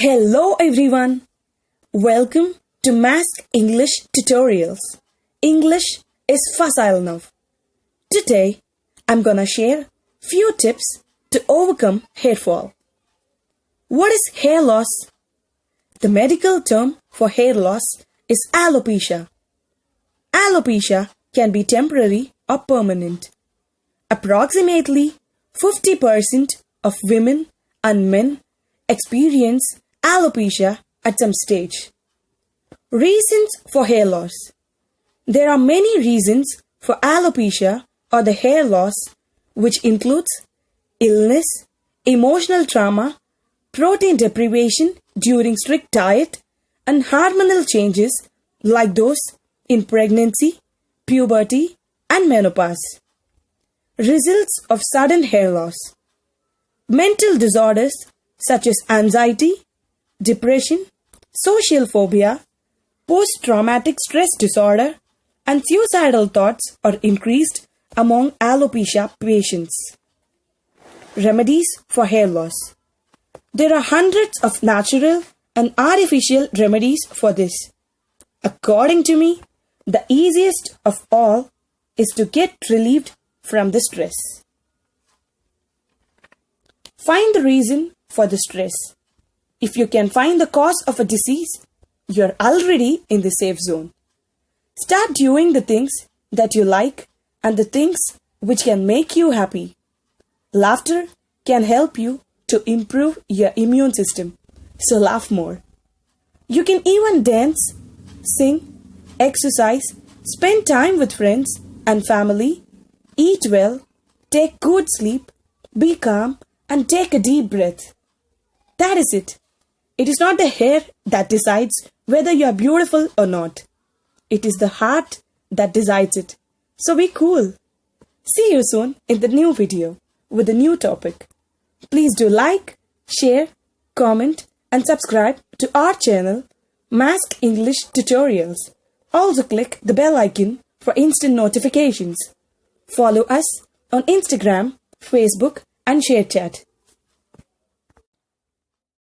Hello everyone. Welcome to Mask English Tutorials. English is facile now. Today, I'm gonna share few tips to overcome hair fall. What is hair loss? The medical term for hair loss is alopecia. Alopecia can be temporary or permanent. Approximately 50% of women and men experience alopecia at some stage. Reasons for hair loss. There are many reasons for alopecia or the hair loss, which includes illness, emotional trauma, protein deprivation during strict diet, and hormonal changes like those in pregnancy, puberty, and menopause. Results of sudden hair loss. Mental disorders such as anxiety, depression, social phobia, post-traumatic stress disorder, and suicidal thoughts are increased among alopecia patients. Remedies for hair loss. There are hundreds of natural and artificial remedies for this. According to me, the easiest of all is to get relieved from the stress. Find the reason for the stress. If you can find the cause of a disease, you're already in the safe zone. Start doing the things that you like and the things which can make you happy. Laughter can help you to improve your immune system, so laugh more. You can even dance, sing, exercise, spend time with friends and family, eat well, take good sleep, be calm, and take a deep breath. That is it. It is not the hair that decides whether you are beautiful or not. It is the heart that decides it. So be cool. See you soon in the new video with a new topic. Please do like, share, comment, and subscribe to our channel, Mask English Tutorials. Also click the bell icon for instant notifications. Follow us on Instagram, Facebook, and ShareChat.